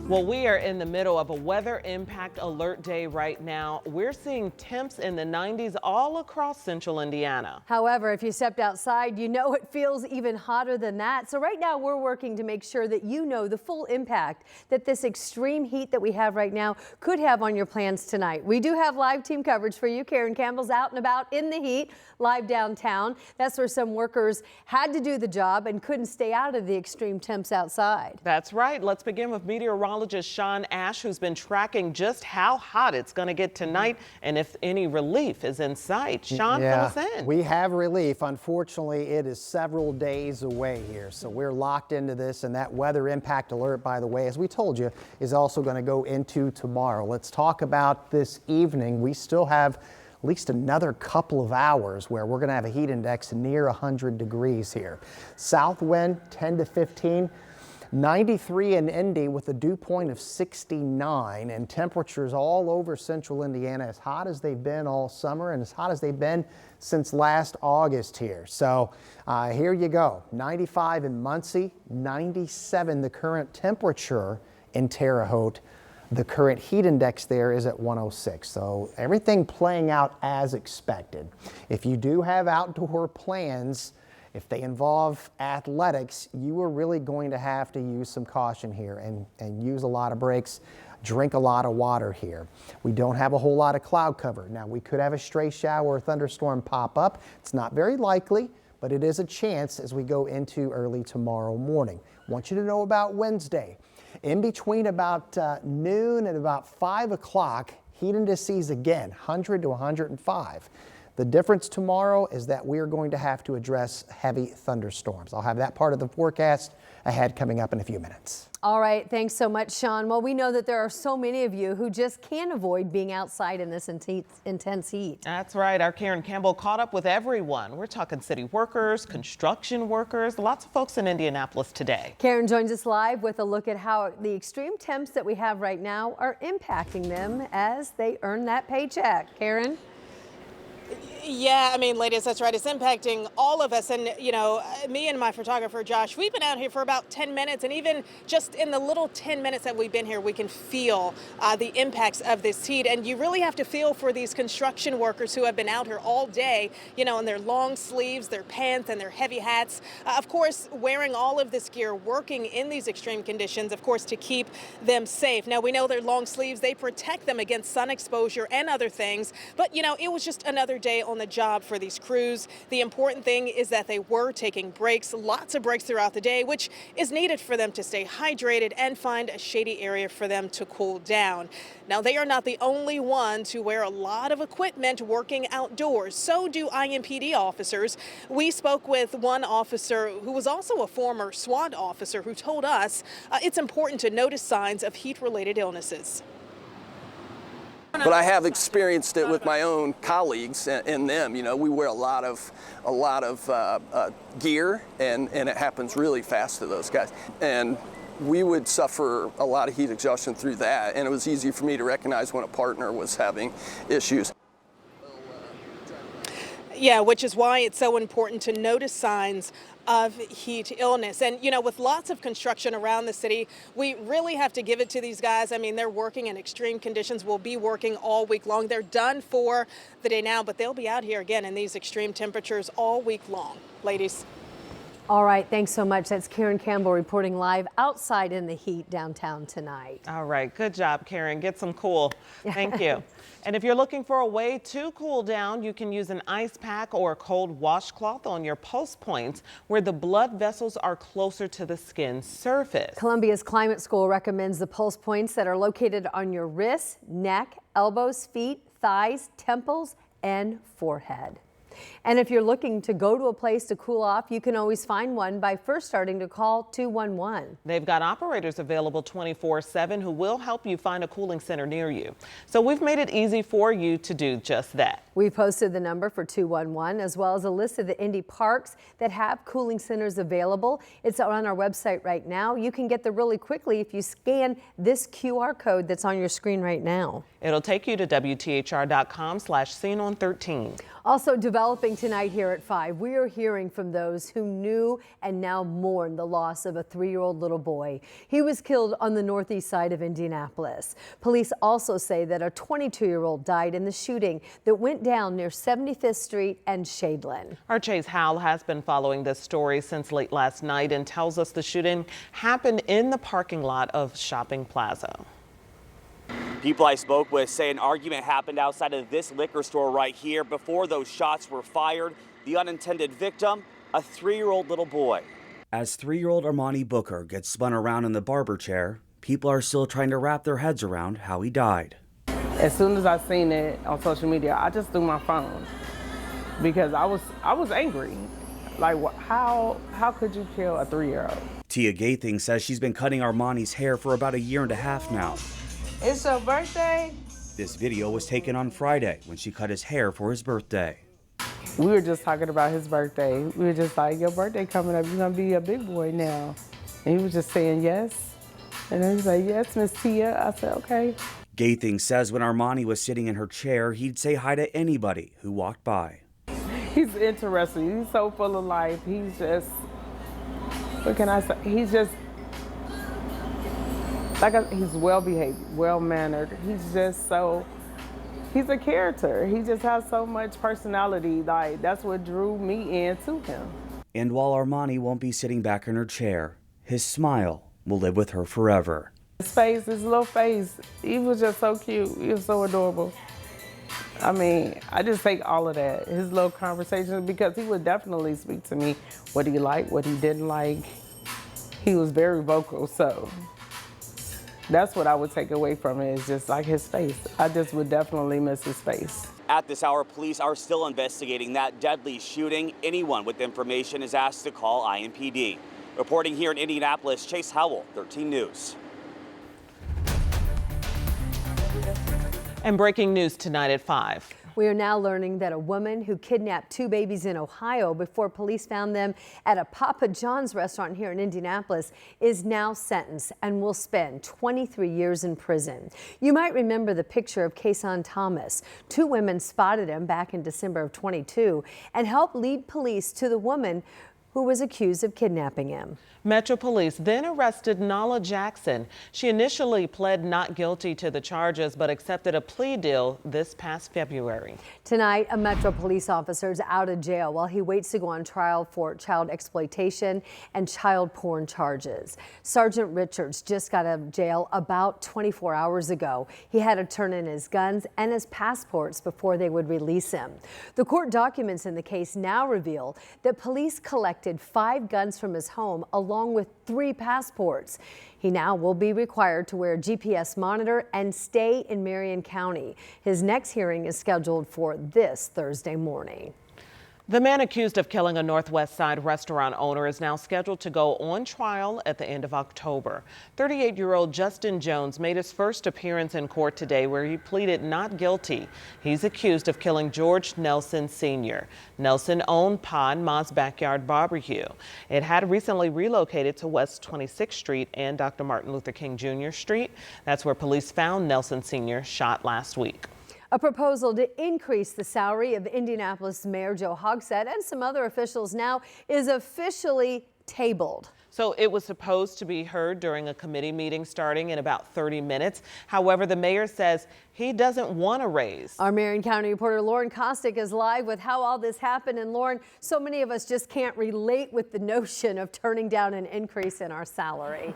Well, we are in the middle of a weather impact alert day right now. We're seeing temps in the 90s all across central Indiana. However, if you stepped outside, you know it feels even hotter than that. So right now we're working to make sure that you know the full impact that this extreme heat that we have right now could have on your plans tonight. We do have live team coverage for you. Karen Campbell's out and about in the heat, live downtown. That's where some workers had to do the job and couldn't stay out of the extreme temps outside. That's right. Let's begin with meteorologist Sean Ash, who's been tracking just how hot it's going to get tonight and if any relief is in sight. Sean, fill us in. We have relief. Unfortunately, it is several days away here, so we're locked into this, and that weather impact alert, by the way, as we told you, is also going to go into tomorrow. Let's talk about this evening. We still have at least another couple of hours where we're going to have a heat index near 100 degrees here. South wind 10 to 15. 93 in Indy with a dew point of 69, and temperatures all over central Indiana as hot as they've been all summer and as hot as they've been since last August here. So here you go. 95 in Muncie, 97 the current temperature in Terre Haute. The current heat index there is at 106. So everything playing out as expected. If you do have outdoor plans, if they involve athletics, you are really going to have to use some caution here and use a lot of breaks, drink a lot of water here. We don't have a whole lot of cloud cover. Now, we could have a stray shower or thunderstorm pop up. It's not very likely, but it is a chance as we go into early tomorrow morning. I want you to know about Wednesday. In between about noon and about 5 o'clock, heat indices again, 100 to 105. The difference tomorrow is that we are going to have to address heavy thunderstorms. I'll have that part of the forecast ahead coming up in a few minutes. All right, thanks so much, Sean. Well, we know that there are so many of you who just can't avoid being outside in this intense heat. That's right. Our Karen Campbell caught up with everyone. We're talking city workers, construction workers, lots of folks in Indianapolis today. Karen joins us live with a look at how the extreme temps that we have right now are impacting them as they earn that paycheck. Karen? Yeah, I mean, ladies, that's right. It's impacting all of us. And, you know, me and my photographer, Josh, we've been out here for about 10 minutes. And even just in the little 10 minutes that we've been here, we can feel the impacts of this heat. And you really have to feel for these construction workers who have been out here all day, you know, in their long sleeves, their pants, and their heavy hats. Of course, wearing all of this gear, working in these extreme conditions, of course, to keep them safe. Now, we know their long sleeves, they protect them against sun exposure and other things. But, you know, it was just another day on the job for these crews. The important thing is that they were taking breaks, lots of breaks throughout the day, which is needed for them to stay hydrated and find a shady area for them to cool down. Now, they are not the only ones who wear a lot of equipment working outdoors. So do IMPD officers. We spoke with one officer who was also a former SWAT officer who told us it's important to notice signs of heat-related illnesses. But I have experienced it with my own colleagues and them. You know, we wear a lot of gear, and it happens really fast to those guys. And we would suffer a lot of heat exhaustion through that, and it was easy for me to recognize when a partner was having issues. Yeah, which is why it's so important to notice signs of heat illness. And, you know, with lots of construction around the city, we really have to give it to these guys. I mean, they're working in extreme conditions, will be working all week long. They're done for the day now, but they'll be out here again in these extreme temperatures all week long. Ladies. All right, thanks so much. That's Karen Campbell reporting live outside in the heat downtown tonight. All right, good job, Karen. Get some cool. Thank you. And if you're looking for a way to cool down, you can use an ice pack or a cold washcloth on your pulse points where the blood vessels are closer to the skin surface. Columbia's Climate School recommends the pulse points that are located on your wrists, neck, elbows, feet, thighs, temples, and forehead. And if you're looking to go to a place to cool off, you can always find one by first starting to call 211. They've got operators available 24/7 who will help you find a cooling center near you. So we've made it easy for you to do just that. We've posted the number for 211 as well as a list of the Indy parks that have cooling centers available. It's on our website right now. You can get there really quickly if you scan this QR code that's on your screen right now. It'll take you to WTHR.com/SceneOn13. Also developing tonight here at 5, we are hearing from those who knew and now mourn the loss of a 3-year-old little boy. He was killed on the northeast side of Indianapolis. Police also say that a 22-year-old died in the shooting that went down near 75th Street and Shadeland. Our Chase Howell has been following this story since late last night and tells us the shooting happened in the parking lot of Shopping Plaza. People I spoke with say an argument happened outside of this liquor store right here before those shots were fired. The unintended victim, a 3-year-old little boy. As 3-year-old Armani Booker gets spun around in the barber chair, people are still trying to wrap their heads around how he died. As soon as I seen it on social media, I just threw my phone because I was angry. Like, how could you kill a 3-year-old? Tia Gathing says she's been cutting Armani's hair for about 1.5 years now. It's your birthday? This video was taken on Friday when she cut his hair for his birthday. We were just talking about his birthday. We were just like, your birthday coming up, you're gonna be a big boy now. And he was just saying yes. And then he's like, yes, Miss Tia. I said, okay. Gathing says when Armani was sitting in her chair, he'd say hi to anybody who walked by. He's interesting. He's so full of life. He's just, what can I say? He's just, he's well-behaved, well-mannered. He's just so, he's a character. He just has so much personality. Like, that's what drew me into him. And while Armani won't be sitting back in her chair, his smile will live with her forever. His face, his little face, he was just so cute. He was so adorable. I mean, I just take all of that, his little conversations, because he would definitely speak to me what he liked, what he didn't like. He was very vocal, so that's what I would take away from it, is just like his face. I just would definitely miss his face. At this hour, police are still investigating that deadly shooting. Anyone with information is asked to call IMPD. Reporting here in Indianapolis, Chase Howell, 13 News. And breaking news tonight at 5. We are now learning that a woman who kidnapped 2 babies in Ohio before police found them at a Papa John's restaurant here in Indianapolis is now sentenced and will spend 23 years in prison. You might remember the picture of Kason Thomas. 2 women spotted him back in December of 22 and helped lead police to the woman who was accused of kidnapping him. Metro Police then arrested Nala Jackson. She initially pled not guilty to the charges, but accepted a plea deal this past February. Tonight, a Metro Police officer is out of jail while he waits to go on trial for child exploitation and child porn charges. Sergeant Richards just got out of jail about 24 hours ago. He had to turn in his guns and his passports before they would release him. The court documents in the case now reveal that police collected 5 guns from his home along with 3 passports. He now will be required to wear a GPS monitor and stay in Marion County. His next hearing is scheduled for this Thursday morning. The man accused of killing a Northwest Side restaurant owner is now scheduled to go on trial at the end of October. 38-year-old Justin Jones made his first appearance in court today where he pleaded not guilty. He's accused of killing George Nelson Sr. Nelson owned Pod Ma's Backyard Barbecue. It had recently relocated to West 26th Street and Dr. Martin Luther King Jr. Street. That's where police found Nelson Sr. shot last week. A proposal to increase the salary of Indianapolis Mayor Joe Hogsett and some other officials now is officially tabled. So it was supposed to be heard during a committee meeting starting in about 30 minutes. However, the mayor says he doesn't want a raise. Our Marion County reporter Lauren Kostick is live with how all this happened. And Lauren, so many of us just can't relate with the notion of turning down an increase in our salary.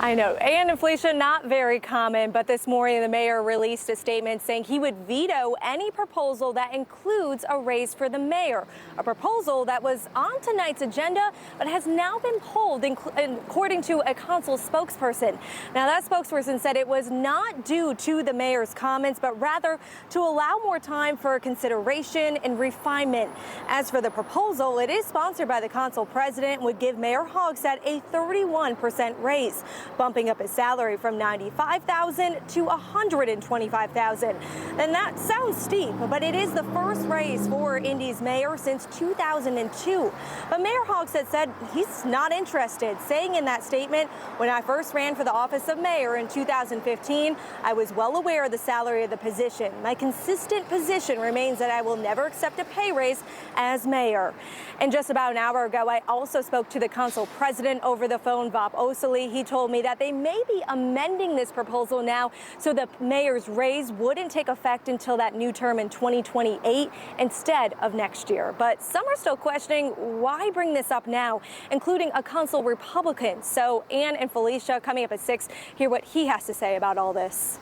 I know, and inflation not very common, but this morning the mayor released a statement saying he would veto any proposal that includes a raise for the mayor, a proposal that was on tonight's agenda but has now been pulled, according to a council spokesperson. Now that spokesperson said it was not due to the mayor's comments, but rather to allow more time for consideration and refinement. As for the proposal, it is sponsored by the council president and would give Mayor Hogsett a 31% raise. bumping up his salary from $95,000 to $125,000. And that sounds steep, but it is the first raise for Indy's mayor since 2002. But Mayor Hogsett said he's not interested, saying in that statement, "When I first ran for the office of mayor in 2015, I was well aware of the salary of the position. My consistent position remains that I will never accept a pay raise as mayor." And just about an hour ago, I also spoke to the council president over the phone, Bob Osili. He told me that they may be amending this proposal now so the mayor's raise wouldn't take effect until that new term in 2028 instead of next year. But some are still questioning why bring this up now, including a council Republican. So Ann and Felicia, coming up at 6, hear what he has to say about all this.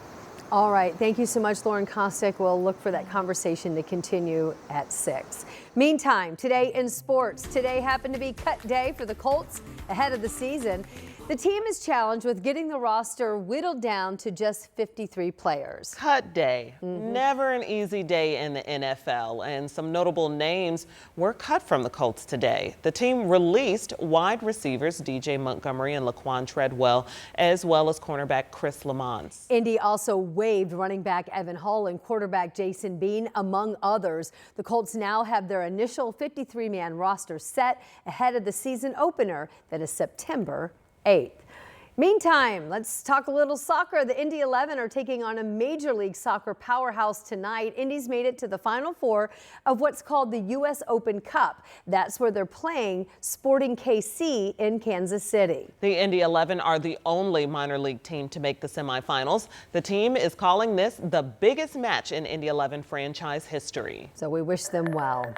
All right. Thank you so much, Lauren Kostick. We'll look for that conversation to continue at 6. Meantime, today in sports, today happened to be cut day for the Colts ahead of the season. The team is challenged with getting the roster whittled down to just 53 players. Cut day. Never an easy day in the NFL, and some notable names were cut from the Colts today. The team released wide receivers DJ Montgomery and Laquan Treadwell, as well as cornerback Chris Lamons. Indy also waived running back Evan Hull and quarterback Jason Bean, among others. The Colts now have their initial 53-man roster set ahead of the season opener that is September 8th. Meantime, let's talk a little soccer. The Indy 11 are taking on a Major League Soccer powerhouse tonight. Indy's made it to the Final Four of what's called the U.S. Open Cup. That's where they're playing Sporting KC in Kansas City. The Indy 11 are the only minor league team to make the semifinals. The team is calling this the biggest match in Indy 11 franchise history. So we wish them well.